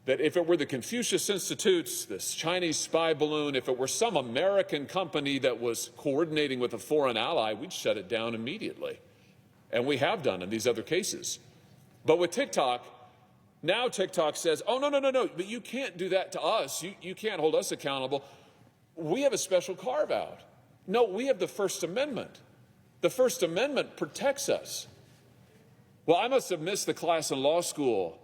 that if it were the Confucius Institutes, this Chinese spy balloon, if it were some American company that was coordinating with a foreign ally, we'd shut it down immediately. And we have done in these other cases. But with TikTok, now TikTok says, oh, no, but you can't do that to us. You can't hold us accountable. We have a special carve-out. No, we have the First Amendment. The First Amendment protects us. Well, I must have missed the class in law school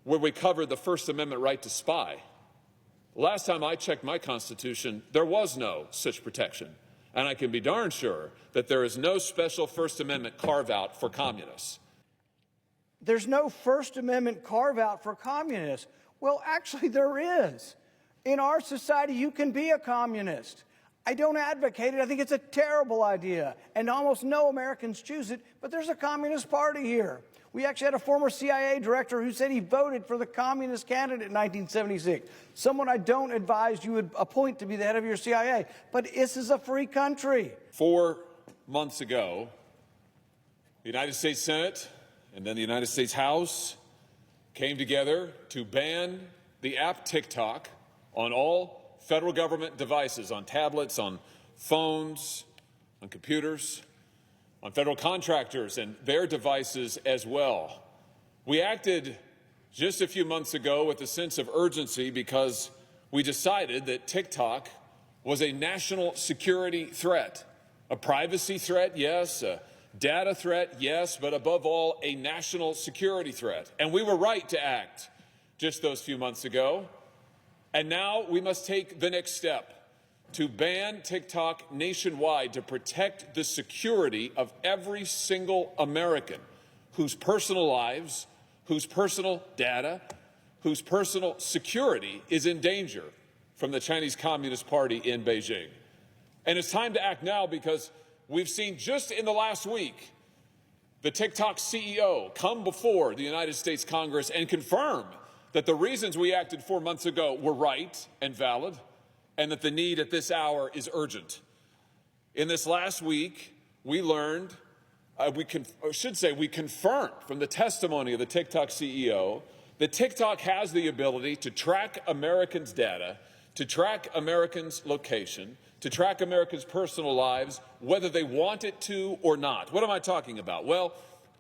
where we covered the First Amendment right to spy. Last time I checked my Constitution, there was no such protection. And I can be darn sure that there is no special First Amendment carve-out for communists. There's no First Amendment carve-out for communists. Well, actually, there is. In our society, you can be a communist. I don't advocate it. I think it's a terrible idea. And almost no Americans choose it, but there's a Communist Party here. We actually had a former CIA director who said he voted for the communist candidate in 1976. Someone I don't advise you would appoint to be the head of your CIA. But this is a free country. 4 months ago, the United States Senate and then the United States House came together to ban the app TikTok on all federal government devices, on tablets, on phones, on computers, on federal contractors and their devices as well. We acted just a few months ago with a sense of urgency because we decided that TikTok was a national security threat. A privacy threat, yes. A data threat, yes. But above all, a national security threat. And we were right to act just those few months ago. And now we must take the next step to ban TikTok nationwide to protect the security of every single American whose personal lives, whose personal data, whose personal security is in danger from the Chinese Communist Party in Beijing. And it's time to act now because we've seen just in the last week the TikTok CEO come before the United States Congress and confirm that the reasons we acted 4 months ago were right and valid, and that the need at this hour is urgent. In this last week, we learned, we confirmed from the testimony of the TikTok CEO that TikTok has the ability to track Americans' data, to track Americans' location, to track Americans' personal lives, whether they want it to or not. What am I talking about? Well,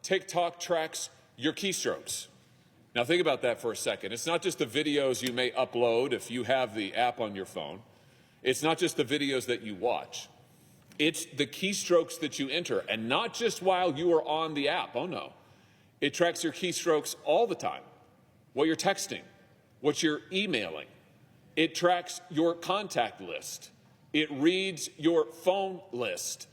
TikTok tracks your keystrokes. Now think about that for a second. It's not just the videos you may upload if you have the app on your phone. It's not just the videos that you watch. It's the keystrokes that you enter, and not just while you are on the app. Oh, no. It tracks your keystrokes all the time, what you're texting, what you're emailing. It tracks your contact list. It reads your phone list.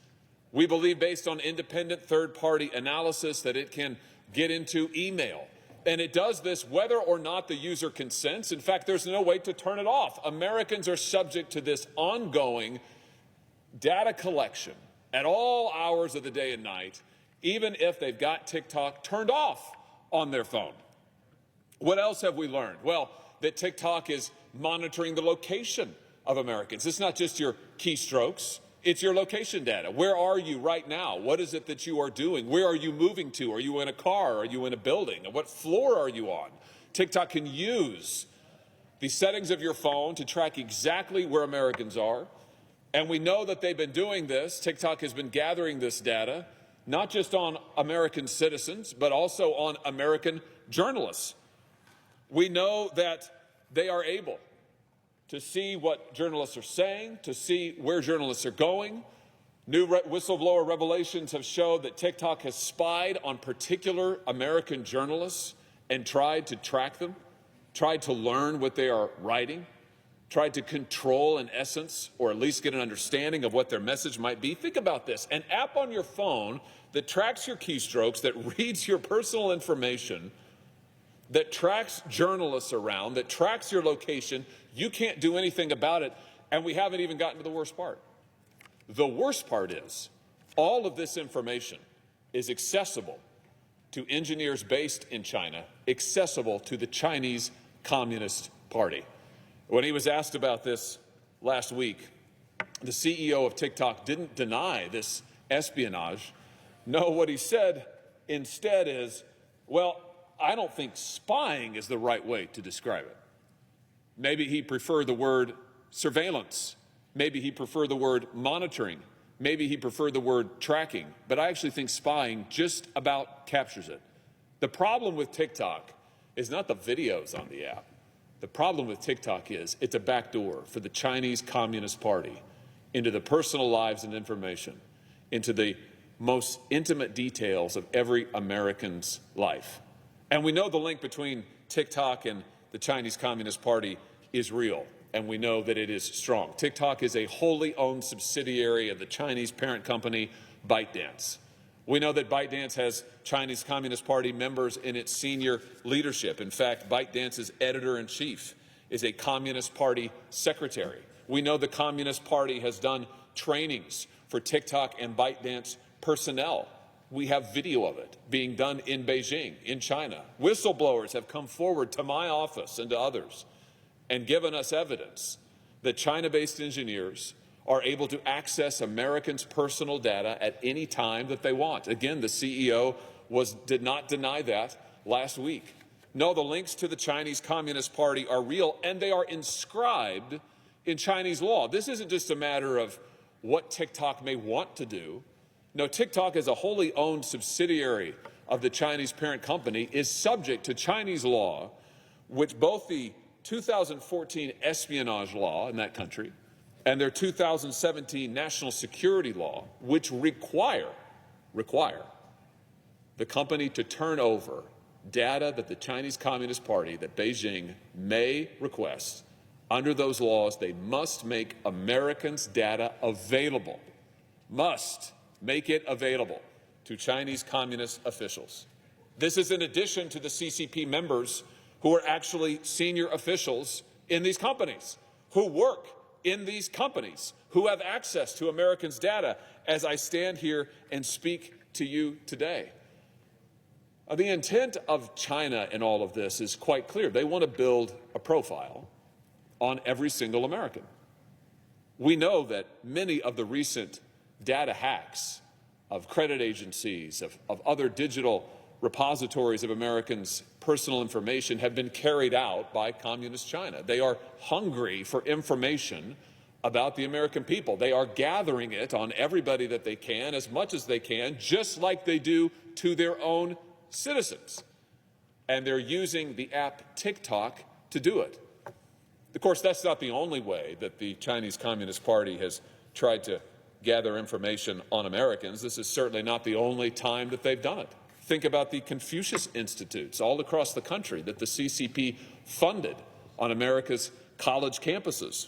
We believe, based on independent third-party analysis, that it can get into email. And it does this whether or not the user consents. In fact, there's no way to turn it off. Americans are subject to this ongoing data collection at all hours of the day and night, even if they've got TikTok turned off on their phone. What else have we learned? Well, that TikTok is monitoring the location of Americans. It's not just your keystrokes. It's your location data. Where are you right now? What is it that you are doing? Where are you moving to? Are you in a car? Are you in a building? What floor are you on? TikTok can use the settings of your phone to track exactly where Americans are. And we know that they've been doing this. TikTok has been gathering this data, not just on American citizens, but also on American journalists. We know that they are able to see what journalists are saying, to see where journalists are going. New whistleblower revelations have showed that TikTok has spied on particular American journalists and tried to track them, tried to learn what they are writing, tried to control, in essence, or at least get an understanding of what their message might be. Think about this. An app on your phone that tracks your keystrokes, that reads your personal information, that tracks journalists around, that tracks your location. You can't do anything about it, and we haven't even gotten to the worst part. The worst part is all of this information is accessible to engineers based in China, accessible to the Chinese Communist Party. When he was asked about this last week, the CEO of TikTok didn't deny this espionage. No, what he said instead is, well, I don't think spying is the right way to describe it. Maybe he preferred the word surveillance. Maybe he preferred the word monitoring. Maybe he preferred the word tracking. But I actually think spying just about captures it. The problem with TikTok is not the videos on the app. The problem with TikTok is it's a backdoor for the Chinese Communist Party into the personal lives and information, into the most intimate details of every American's life. And we know the link between TikTok and the Chinese Communist Party is real, and we know that it is strong. TikTok is a wholly owned subsidiary of the Chinese parent company, ByteDance. We know that ByteDance has Chinese Communist Party members in its senior leadership. In fact, ByteDance's editor-in-chief is a Communist Party secretary. We know the Communist Party has done trainings for TikTok and ByteDance personnel. We have video of it being done in Beijing, in China. Whistleblowers have come forward to my office and to others and given us evidence that China-based engineers are able to access Americans' personal data at any time that they want. Again, the CEO did not deny that last week. No, the links to the Chinese Communist Party are real, and they are inscribed in Chinese law. This isn't just a matter of what TikTok may want to do. No, TikTok, as a wholly owned subsidiary of the Chinese parent company, is subject to Chinese law, which both the 2014 espionage law in that country and their 2017 national security law, which require the company to turn over data that the Chinese Communist Party, that Beijing may request. Under those laws, they must make Americans' data available, must make it available to Chinese communist officials. This is in addition to the CCP members who are actually senior officials in these companies, who work in these companies, who have access to Americans' data as I stand here and speak to you today. The intent of China in all of this is quite clear. They want to build a profile on every single American. We know that many of the recent data hacks of credit agencies, of other digital repositories of Americans' personal information have been carried out by Communist China. They are hungry for information about the American people. They are gathering it on everybody that they can, as much as they can, just like they do to their own citizens. And they're using the app TikTok to do it. Of course, that's not the only way that the Chinese Communist Party has tried to gather information on Americans. This is certainly not the only time that they've done it. Think about the Confucius Institutes all across the country that the CCP funded on America's college campuses.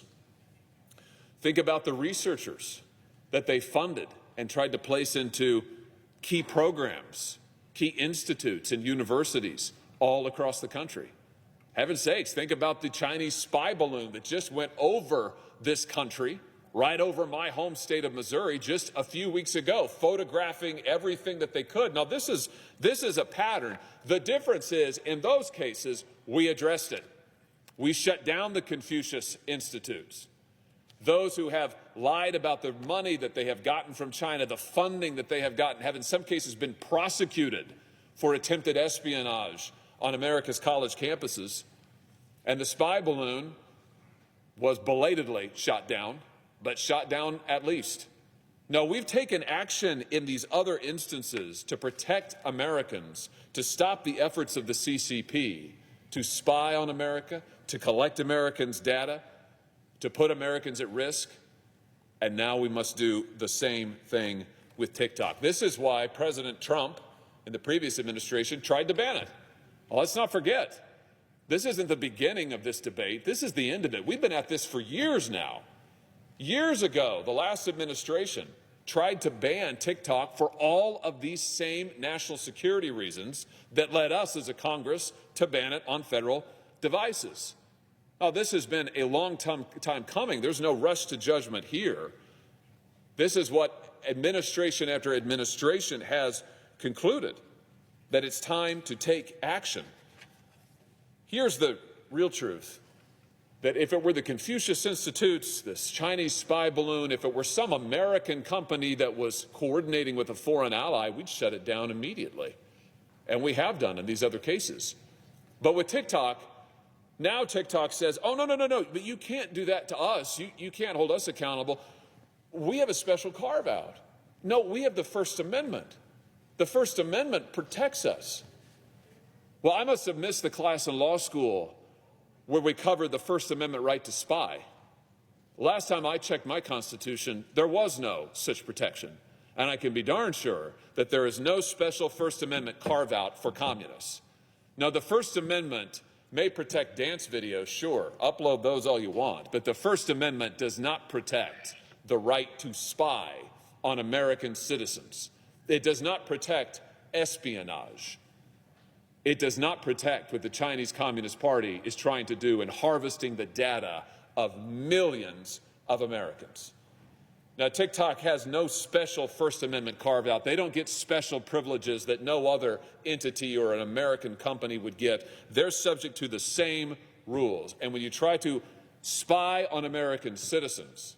Think about the researchers that they funded and tried to place into key programs, key institutes and universities all across the country. Heaven's sakes, think about the Chinese spy balloon that just went over this country, right over my home state of Missouri just a few weeks ago, photographing everything that they could. Now, this is a pattern. The difference is, in those cases, we addressed it. We shut down the Confucius Institutes. Those who have lied about the money that they have gotten from China, the funding that they have gotten, have in some cases been prosecuted for attempted espionage on America's college campuses. And the spy balloon was belatedly shot down, but shot down at least. No, we've taken action in these other instances to protect Americans, to stop the efforts of the CCP to spy on America, to collect Americans' data, to put Americans at risk, and now we must do the same thing with TikTok. This is why President Trump in the previous administration tried to ban it. Well, let's not forget, this isn't the beginning of this debate. This is the end of it. We've been at this for years now. Years ago, the last administration tried to ban TikTok for all of these same national security reasons that led us as a Congress to ban it on federal devices. Now, this has been a long time coming. There's no rush to judgment here. This is what administration after administration has concluded, that it's time to take action. Here's the real truth, that if it were the Confucius Institutes, this Chinese spy balloon, if it were some American company that was coordinating with a foreign ally, we'd shut it down immediately. and we have done in these other cases. But with TikTok, now TikTok says, oh, no, but you can't do that to us. You can't hold us accountable. We have a special carve-out. No, we have the First Amendment. The First Amendment protects us. Well, I must have missed the class in law school where we covered the First Amendment right to spy. Last time I checked my Constitution, there was no such protection. And I can be darn sure that there is no special First Amendment carve-out for communists. Now, the First Amendment may protect dance videos, sure, upload those all you want, but the First Amendment does not protect the right to spy on American citizens. It does not protect espionage. It does not protect what the Chinese Communist Party is trying to do in harvesting the data of millions of Americans. Now, TikTok has no special First Amendment carve-out. They don't get special privileges that no other entity or an American company would get. They're subject to the same rules. And when you try to spy on American citizens,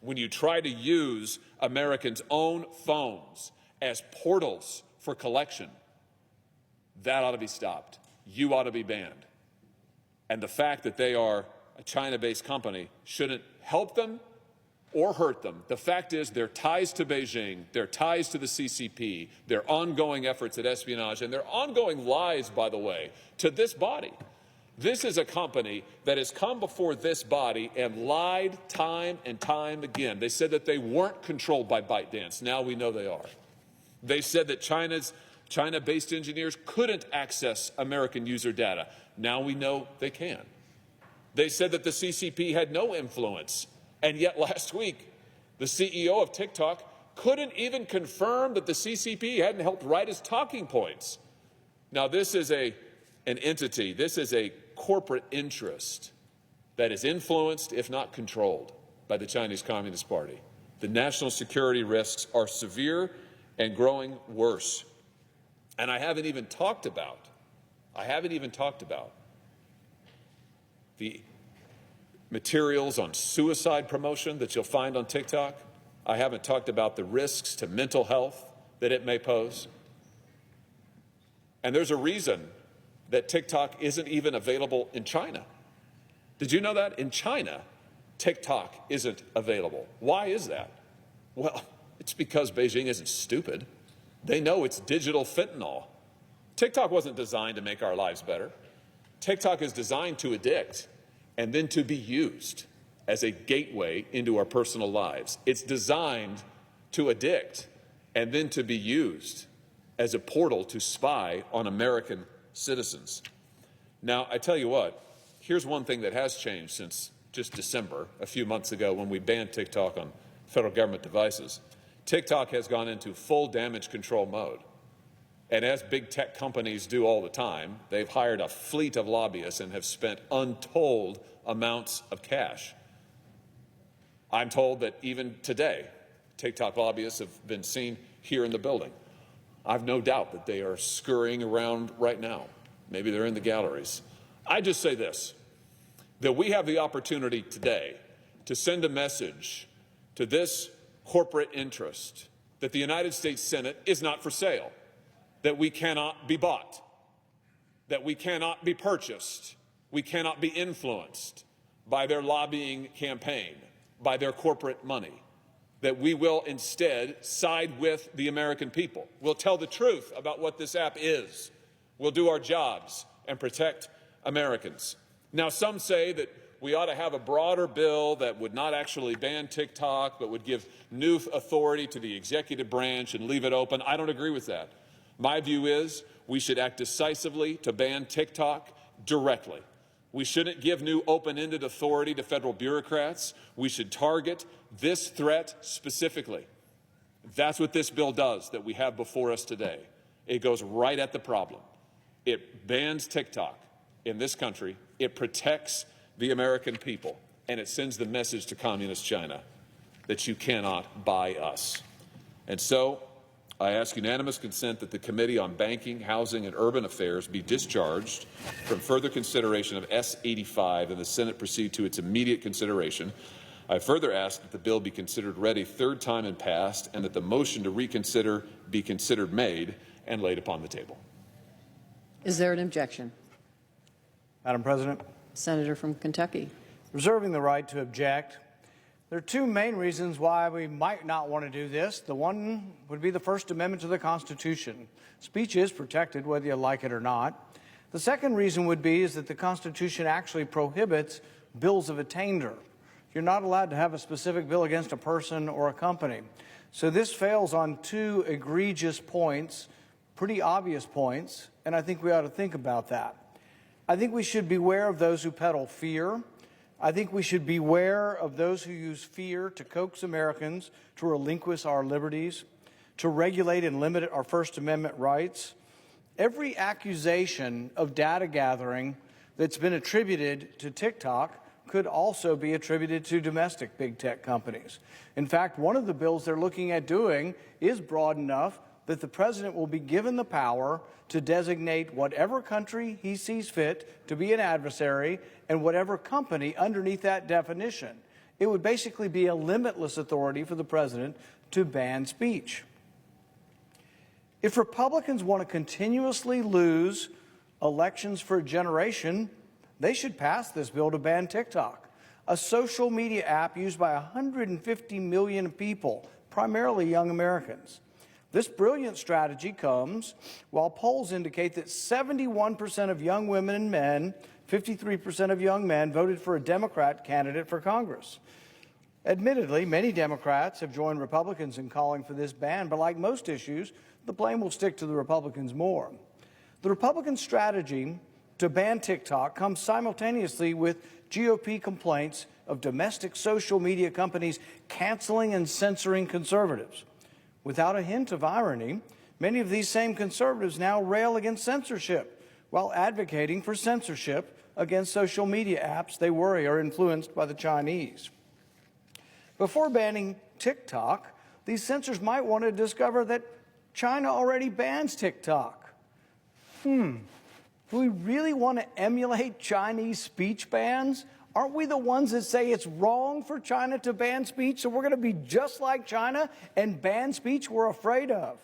when you try to use Americans' own phones as portals for collection, that ought to be stopped. You ought to be banned. And the fact that they are a China-based company shouldn't help them or hurt them. The fact is their ties to Beijing, their ties to the CCP, their ongoing efforts at espionage, and their ongoing lies, by the way, to this body. This is a company that has come before this body and lied time and time again. They said that they weren't controlled by ByteDance. Now we know they are. They said that China-based engineers couldn't access American user data. Now we know they can. They said that the CCP had no influence. And yet last week, the CEO of TikTok couldn't even confirm that the CCP hadn't helped write his talking points. Now, this is an entity, this is a corporate interest that is influenced, if not controlled, by the Chinese Communist Party. The national security risks are severe and growing worse. And I haven't even talked about the materials on suicide promotion that you'll find on TikTok. I haven't talked about the risks to mental health that it may pose. And there's a reason that TikTok isn't even available in China. Did you know that? In China, TikTok isn't available. Why is that? Well, it's because Beijing isn't stupid. They know it's digital fentanyl. TikTok wasn't designed to make our lives better. TikTok is designed to addict and then to be used as a gateway into our personal lives. It's designed to addict and then to be used as a portal to spy on American citizens. Now, I tell you what, here's one thing that has changed since just December, a few months ago when we banned TikTok on federal government devices. TikTok has gone into full damage control mode. And as big tech companies do all the time, they've hired a fleet of lobbyists and have spent untold amounts of cash. I'm told that even today, TikTok lobbyists have been seen here in the building. I've no doubt that they are scurrying around right now. Maybe they're in the galleries. I just say this, that we have the opportunity today to send a message to this corporate interest that the United States Senate is not for sale, that we cannot be bought, that we cannot be purchased, we cannot be influenced by their lobbying campaign, by their corporate money, that we will instead side with the American people. We'll tell the truth about what this app is. We'll do our jobs and protect Americans. Now, some say that we ought to have a broader bill that would not actually ban TikTok, but would give new authority to the executive branch and leave it open. I don't agree with that. My view is we should act decisively to ban TikTok directly. We shouldn't give new open-ended authority to federal bureaucrats. We should target this threat specifically. That's what this bill does that we have before us today. It goes right at the problem. It bans TikTok in this country. It protects the American people. And it sends the message to Communist China that you cannot buy us. And so I ask unanimous consent that the Committee on Banking, Housing, and Urban Affairs be discharged from further consideration of S-85 and the Senate proceed to its immediate consideration. I further ask that the bill be considered read a third time and passed, and that the motion to reconsider be considered made and laid upon the table. Is there an objection? Madam President, Senator from Kentucky. reserving the right to object. There are two main reasons why we might not want to do this. The one would be the First Amendment to the Constitution. Speech is protected whether you like it or not. The second reason would be is that the Constitution actually prohibits bills of attainder. You're not allowed to have a specific bill against a person or a company. So this fails on two egregious points, pretty obvious points, and I think we ought to think about that. I think we should beware of those who peddle fear. I think we should beware of those who use fear to coax Americans to relinquish our liberties, to regulate and limit our First Amendment rights. Every accusation of data gathering that's been attributed to TikTok could also be attributed to domestic big tech companies. In fact, one of the bills they're looking at doing is broad enough that the president will be given the power to designate whatever country he sees fit to be an adversary and whatever company underneath that definition. It would basically be a limitless authority for the president to ban speech. If Republicans want to continuously lose elections for a generation, they should pass this bill to ban TikTok, a social media app used by 150 million people, primarily young Americans. This brilliant strategy comes while polls indicate that 71% of young women and men, 53% of young men voted for a Democrat candidate for Congress. Admittedly, many Democrats have joined Republicans in calling for this ban, but like most issues, the blame will stick to the Republicans more. The Republican strategy to ban TikTok comes simultaneously with GOP complaints of domestic social media companies canceling and censoring conservatives. Without a hint of irony, many of these same conservatives now rail against censorship while advocating for censorship against social media apps they worry are influenced by the Chinese. Before banning TikTok, these censors might want to discover that China already bans TikTok. Do we really want to emulate Chinese speech bans? Aren't we the ones that say it's wrong for China to ban speech, so we're going to be just like China and ban speech we're afraid of?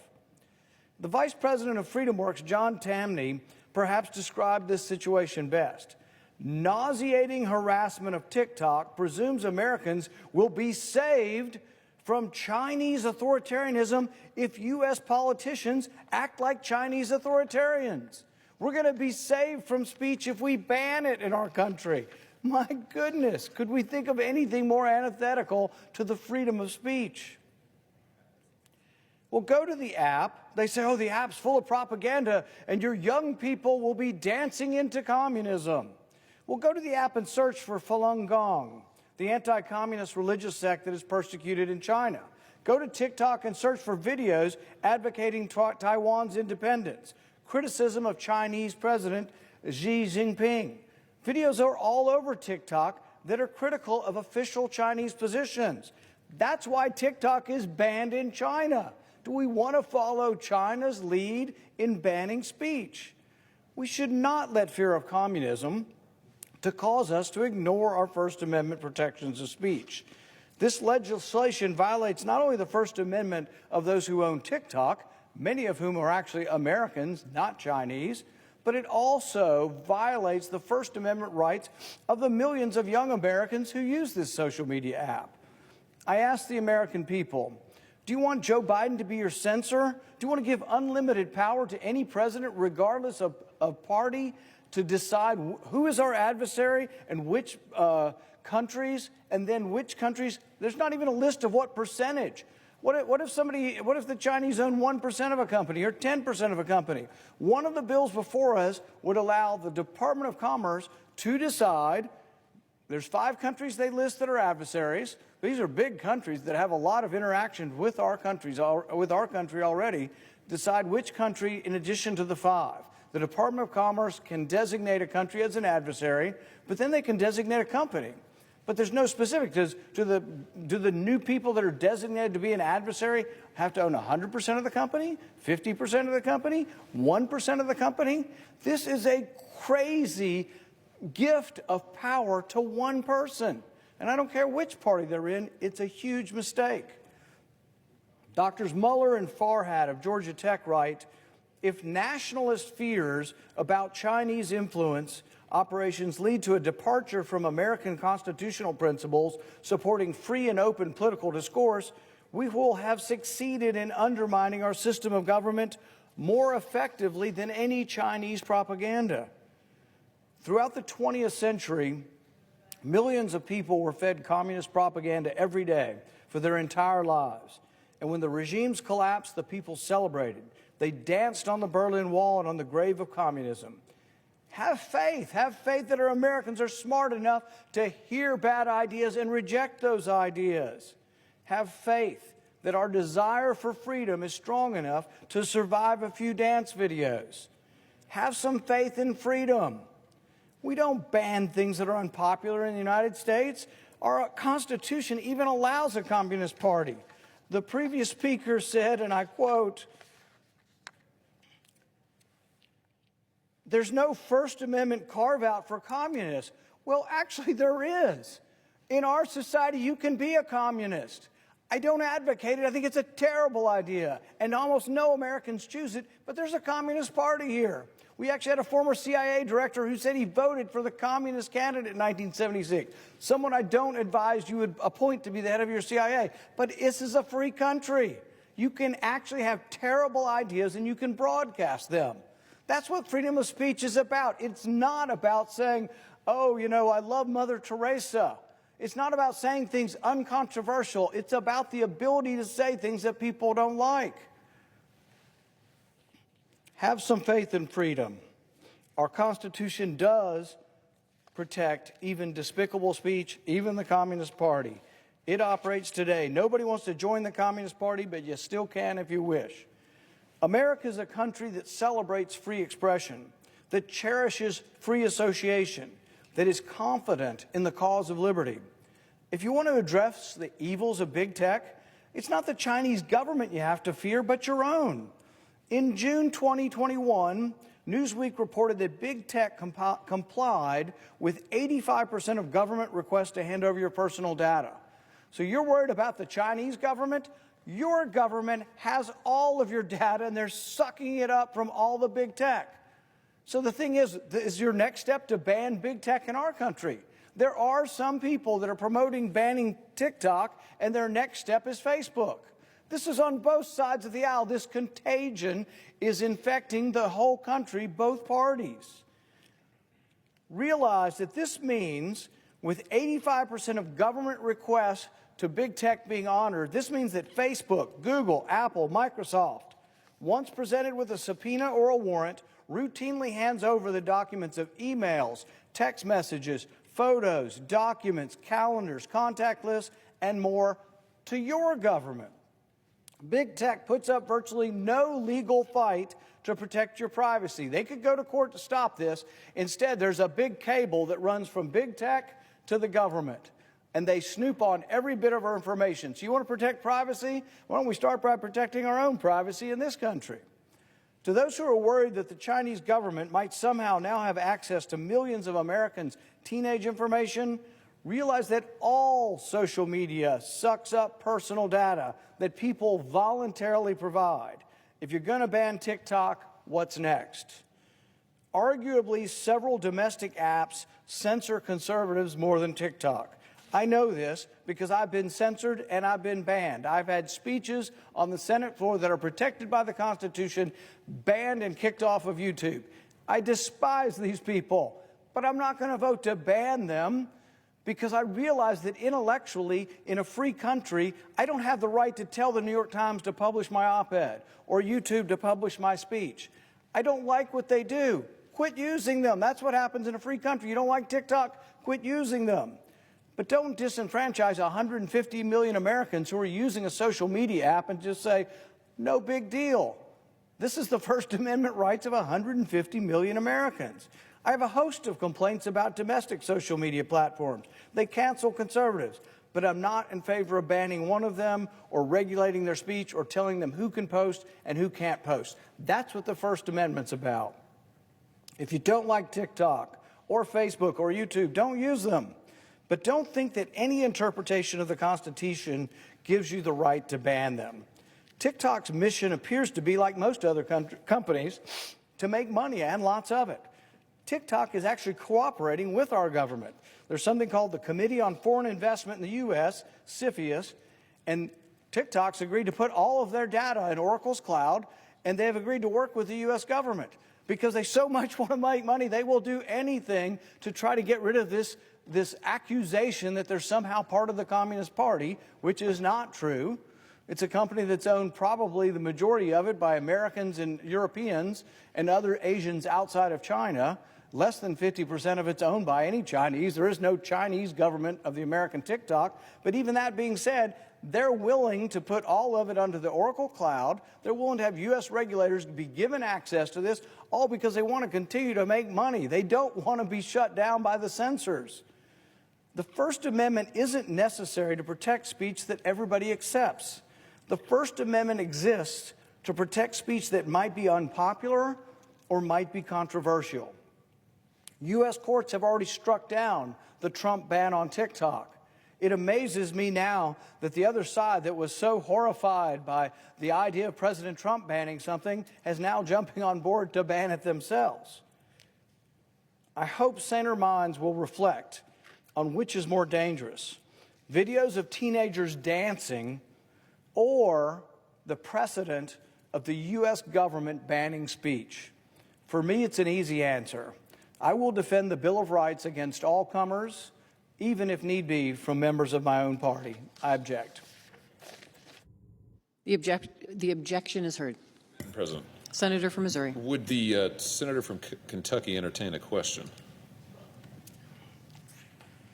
The Vice President of FreedomWorks, John Tamney, perhaps described this situation best. Nauseating harassment of TikTok presumes Americans will be saved from Chinese authoritarianism if U.S. politicians act like Chinese authoritarians. We're going to be saved from speech if we ban it in our country. My goodness, could we think of anything more antithetical to the freedom of speech? Well, go to the app. They say, oh, the app's full of propaganda, and your young people will be dancing into communism. Well, go to the app and search for Falun Gong, the anti-communist religious sect that is persecuted in China. Go to TikTok and search for videos advocating Taiwan's independence, criticism of Chinese President Xi Jinping. Videos are all over TikTok that are critical of official Chinese positions. That's why TikTok is banned in China. Do we want to follow China's lead in banning speech? We should not let fear of communism to cause us to ignore our First Amendment protections of speech. This legislation violates not only the First Amendment of those who own TikTok, many of whom are actually Americans, not Chinese, but it also violates the First Amendment rights of the millions of young Americans who use this social media app. I ask the American people, do you want Joe Biden to be your censor? Do you want to give unlimited power to any president, regardless of party, to decide who is our adversary and which countries, and then which countries? There's not even a list of what percentage. What if the Chinese own 1% of a company or 10% of a company? One of the bills before us would allow the Department of Commerce to decide. There's 5 countries they list that are adversaries. These are big countries that have a lot of interaction with our country already. Decide which country, in addition to the 5. The Department of Commerce can designate a country as an adversary, but then they can designate a company. But there's no specific. Do the new people that are designated to be an adversary have to own 100% of the company, 50% of the company, 1% of the company? This is a crazy gift of power to one person. And I don't care which party they're in, it's a huge mistake. Doctors Mueller and Farhad of Georgia Tech write, if nationalist fears about Chinese influence operations lead to a departure from American constitutional principles supporting free and open political discourse, we will have succeeded in undermining our system of government more effectively than any Chinese propaganda. Throughout the 20th century, millions of people were fed communist propaganda every day for their entire lives. And when the regimes collapsed, the people celebrated. They danced on the Berlin Wall and on the grave of communism. Have faith that our Americans are smart enough to hear bad ideas and reject those ideas. Have faith that our desire for freedom is strong enough to survive a few dance videos. Have some faith in freedom. We don't ban things that are unpopular in the United States. Our Constitution even allows a communist party. The previous speaker said, and I quote, "There's no First Amendment carve-out for communists." Well, actually, there is. In our society, you can be a communist. I don't advocate it. I think it's a terrible idea. And almost no Americans choose it, but there's a Communist Party here. We actually had a former CIA director who said he voted for the communist candidate in 1976. Someone I don't advise you would appoint to be the head of your CIA. But this is a free country. You can actually have terrible ideas and you can broadcast them. That's what freedom of speech is about. It's not about saying, oh, you know, I love Mother Teresa. It's not about saying things uncontroversial. It's about the ability to say things that people don't like. Have some faith in freedom. Our Constitution does protect even despicable speech, even the Communist Party. It operates today. Nobody wants to join the Communist Party, but you still can if you wish. America is a country that celebrates free expression, that cherishes free association, that is confident in the cause of liberty. If you want to address the evils of big tech, it's not the Chinese government you have to fear, but your own. In June 2021, Newsweek reported that big tech complied with 85% of government requests to hand over your personal data. So you're worried about the Chinese government? Your government has all of your data and they're sucking it up from all the big tech. So the thing is your next step to ban big tech in our country? There are some people that are promoting banning TikTok, and their next step is Facebook. This is on both sides of the aisle. This contagion is infecting the whole country, both parties. Realize that this means, with 85% of government requests to big tech being honored, this means that Facebook, Google, Apple, Microsoft, once presented with a subpoena or a warrant, routinely hands over the documents of emails, text messages, photos, documents, calendars, contact lists, and more to your government. Big tech puts up virtually no legal fight to protect your privacy. They could go to court to stop this. Instead, there's a big cable that runs from big tech to the government, and they snoop on every bit of our information. So you want to protect privacy? Why don't we start by protecting our own privacy in this country? To those who are worried that the Chinese government might somehow now have access to millions of Americans' teenage information, realize that all social media sucks up personal data that people voluntarily provide. If you're going to ban TikTok, what's next? Arguably, several domestic apps censor conservatives more than TikTok. I know this because I've been censored and I've been banned. I've had speeches on the Senate floor that are protected by the Constitution banned and kicked off of YouTube. I despise these people, but I'm not going to vote to ban them because I realize that intellectually, in a free country, I don't have the right to tell the New York Times to publish my op-ed or YouTube to publish my speech. I don't like what they do. Quit using them. That's what happens in a free country. You don't like TikTok? Quit using them. But don't disenfranchise 150 million Americans who are using a social media app and just say, no big deal. This is the First Amendment rights of 150 million Americans. I have a host of complaints about domestic social media platforms. They cancel conservatives, but I'm not in favor of banning one of them or regulating their speech or telling them who can post and who can't post. That's what the First Amendment's about. If you don't like TikTok or Facebook or YouTube, don't use them. But don't think that any interpretation of the Constitution gives you the right to ban them. TikTok's mission appears to be, like most other companies, to make money and lots of it. TikTok is actually cooperating with our government. There's something called the Committee on Foreign Investment in the U.S., CFIUS, and TikTok's agreed to put all of their data in Oracle's cloud, and they have agreed to work with the U.S. government. Because they so much want to make money, they will do anything to try to get rid of this accusation that they're somehow part of the Communist Party, which is not true. It's a company that's owned, probably the majority of it, by Americans and Europeans and other Asians outside of China. Less than 50% of it's owned by any Chinese. There is no Chinese government of the American TikTok. But even that being said, they're willing to put all of it under the Oracle cloud. They're willing to have U.S. regulators be given access to this, all because they want to continue to make money. They don't want to be shut down by the censors. The First Amendment isn't necessary to protect speech that everybody accepts. The First Amendment exists to protect speech that might be unpopular or might be controversial. U.S. courts have already struck down the Trump ban on TikTok. It amazes me now that the other side that was so horrified by the idea of President Trump banning something is now jumping on board to ban it themselves. I hope saner minds will reflect on which is more dangerous, videos of teenagers dancing or the precedent of the U.S. government banning speech. For me, it's an easy answer. I will defend the Bill of Rights against all comers, even if need be from members of my own party. I object. The objection is heard. Madam President. Senator from Missouri. Would the senator from Kentucky entertain a question?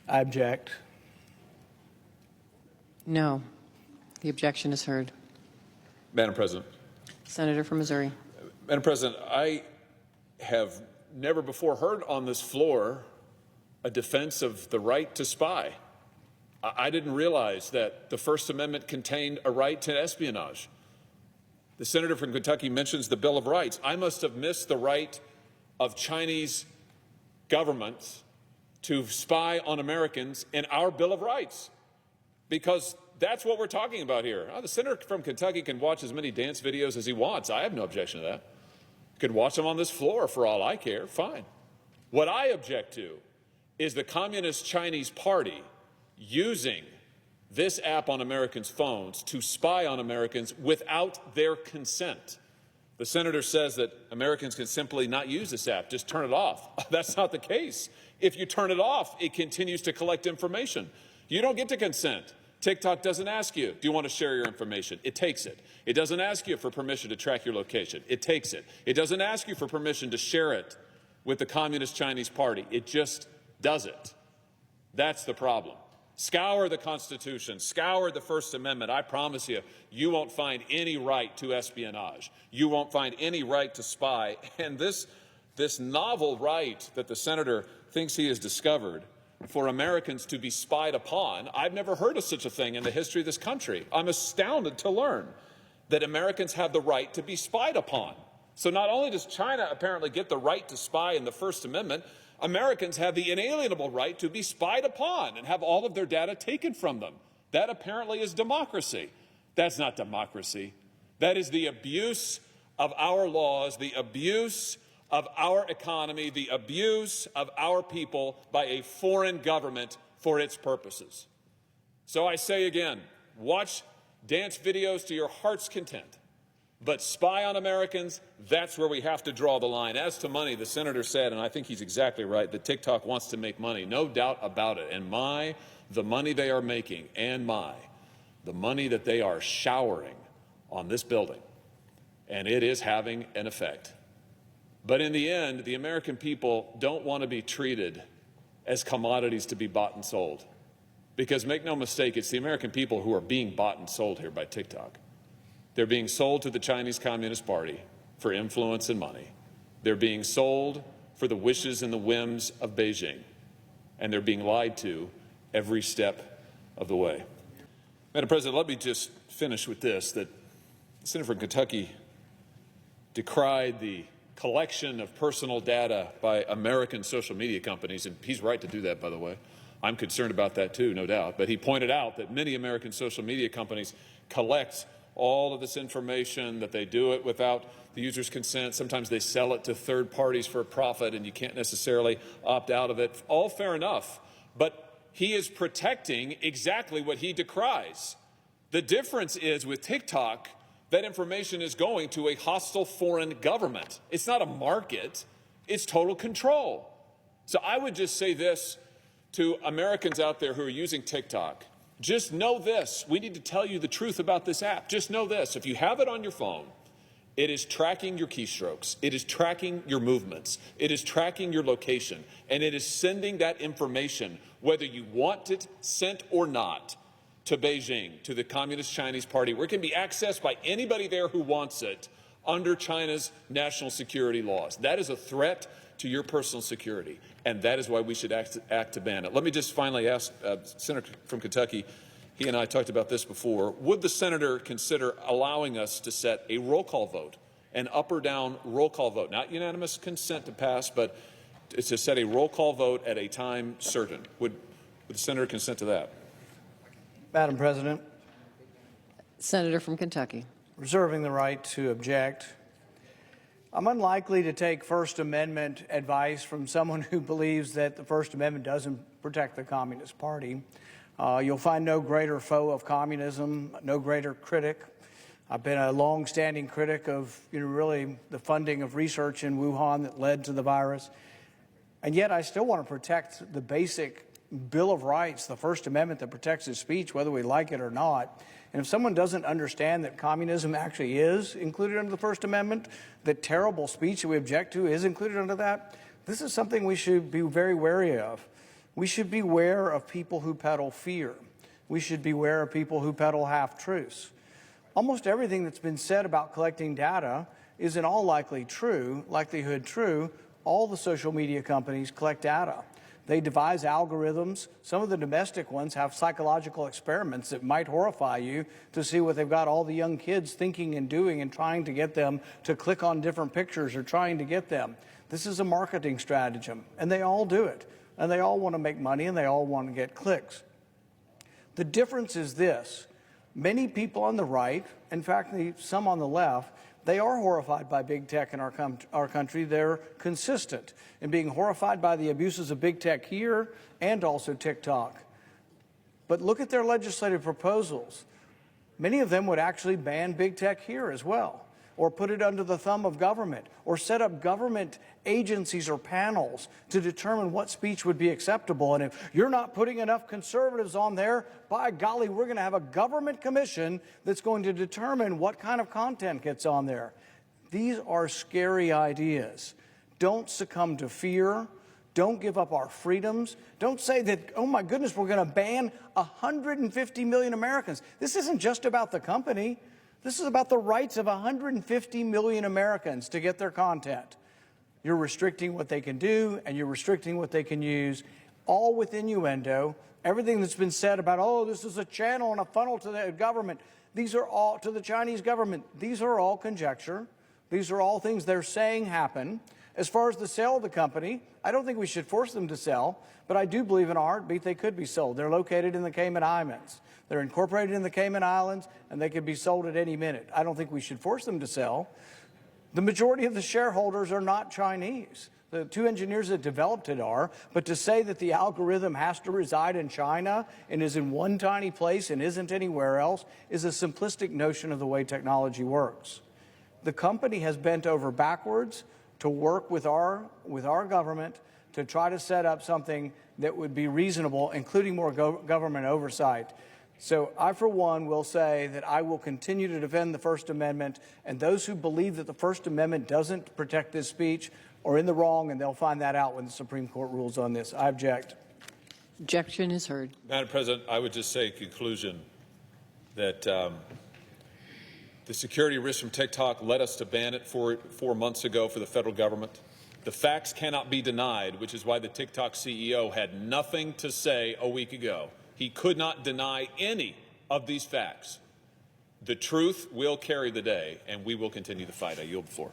I object. No. The objection is heard. Madam President. Senator from Missouri. Madam President, I have never before heard on this floor a defense of the right to spy. I didn't realize that the First Amendment contained a right to espionage. The senator from Kentucky mentions the Bill of Rights. I must have missed the right of Chinese governments to spy on Americans in our Bill of Rights, because that's what we're talking about here. The senator from Kentucky can watch as many dance videos as he wants. I have no objection to that. Could watch them on this floor for all I care. Fine. What I object to is the Communist Chinese Party using this app on Americans' phones to spy on Americans without their consent. The senator says that Americans can simply not use this app, just turn it off. That's not the case. If you turn it off, it continues to collect information. You don't get to consent. TikTok doesn't ask you, do you want to share your information? It takes it. It doesn't ask you for permission to track your location. It takes it. It doesn't ask you for permission to share it with the Communist Chinese Party. It just does it. That's the problem. Scour the Constitution, scour the First Amendment. I promise you, you won't find any right to espionage. You won't find any right to spy. And this novel right that the senator thinks he has discovered for Americans to be spied upon, I've never heard of such a thing in the history of this country. I'm astounded to learn that Americans have the right to be spied upon. So not only does China apparently get the right to spy in the First Amendment, Americans have the inalienable right to be spied upon and have all of their data taken from them. That apparently is democracy. That's not democracy. That is the abuse of our laws, the abuse of our economy, the abuse of our people by a foreign government for its purposes. So I say again, watch dance videos to your heart's content, but spy on Americans, that's where we have to draw the line. As to money, the senator said, and I think he's exactly right, that TikTok wants to make money, no doubt about it. And the money they are making, and the money that they are showering on this building, and it is having an effect. But in the end, the American people don't want to be treated as commodities to be bought and sold. Because make no mistake, it's the American people who are being bought and sold here by TikTok. They're being sold to the Chinese Communist Party for influence and money. They're being sold for the wishes and the whims of Beijing. And they're being lied to every step of the way. Madam President, let me just finish with this, that the senator from Kentucky decried the collection of personal data by American social media companies, and he's right to do that, by the way. I'm concerned about that too, no doubt. But he pointed out that many American social media companies collect all of this information, that they do it without the user's consent. Sometimes they sell it to third parties for a profit, and you can't necessarily opt out of it. All fair enough, but he is protecting exactly what he decries. The difference is with TikTok, that information is going to a hostile foreign government. It's not a market, it's total control. So I would just say this to Americans out there who are using TikTok. Just know this. We need to tell you the truth about this app. Just know this. If you have it on your phone, it is tracking your keystrokes. It is tracking your movements. It is tracking your location. And it is sending that information, whether you want it sent or not, to Beijing, to the Communist Chinese Party, where it can be accessed by anybody there who wants it under China's national security laws. That is a threat to your personal security, and that is why we should act to ban it. Let me just finally ask Senator from Kentucky, he and I talked about this before, would the senator consider allowing us to set a roll call vote, an up or down roll call vote, not unanimous consent to pass, but to set a roll call vote at a time certain? Would the senator consent to that? Madam President, Senator from Kentucky. reserving the right to object. I'm unlikely to take First Amendment advice from someone who believes that the First Amendment doesn't protect the Communist Party. You'll find no greater foe of communism, no greater critic. I've been a long-standing critic of, really the funding of research in Wuhan that led to the virus. And yet I still want to protect the basic Bill of Rights, the First Amendment that protects his speech, whether we like it or not. And if someone doesn't understand that communism actually is included under the First Amendment, that terrible speech that we object to is included under that, this is something we should be very wary of. We should beware of people who peddle fear. We should beware of people who peddle half-truths. Almost everything that's been said about collecting data is in all likelihood true. All the social media companies collect data. They devise algorithms. Some of the domestic ones have psychological experiments that might horrify you to see what they've got all the young kids thinking and doing and trying to get them to click on different pictures or trying to get them. This is a marketing stratagem, and they all do it. And they all want to make money, and they all want to get clicks. The difference is this. Many people on the right, in fact, some on the left, they are horrified by big tech in our country. They're consistent in being horrified by the abuses of big tech here and also TikTok. But look at their legislative proposals. Many of them would actually ban big tech here as well, or put it under the thumb of government, or set up government agencies or panels to determine what speech would be acceptable. And if you're not putting enough conservatives on there, by golly, we're going to have a government commission that's going to determine what kind of content gets on there. These are scary ideas. Don't succumb to fear. Don't give up our freedoms. Don't say that, oh my goodness, we're going to ban 150 million Americans. This isn't just about the company. This is about the rights of 150 million Americans to get their content. You're restricting what they can do, and you're restricting what they can use, all with innuendo. Everything that's been said about, oh, this is a channel and a funnel to the government, these are all to the Chinese government. These are all conjecture. These are all things they're saying happen. As far as the sale of the company, I don't think we should force them to sell, but I do believe in a heartbeat they could be sold. They're located in the Cayman Islands. They're incorporated in the Cayman Islands, and they could be sold at any minute. I don't think we should force them to sell. The majority of the shareholders are not Chinese. The two engineers that developed it are, but to say that the algorithm has to reside in China and is in one tiny place and isn't anywhere else is a simplistic notion of the way technology works. The company has bent over backwards to work with our government to try to set up something that would be reasonable, including more government oversight. So I, for one, will say that I will continue to defend the First Amendment, and those who believe that the First Amendment doesn't protect this speech are in the wrong, and they'll find that out when the Supreme Court rules on this. I object. Objection is heard. Madam President, I would just say in conclusion that the security risks from TikTok led us to ban it 4 months ago for the federal government. The facts cannot be denied, which is why the TikTok CEO had nothing to say a week ago. He could not deny any of these facts. The truth will carry the day, and we will continue the fight. I yield the floor.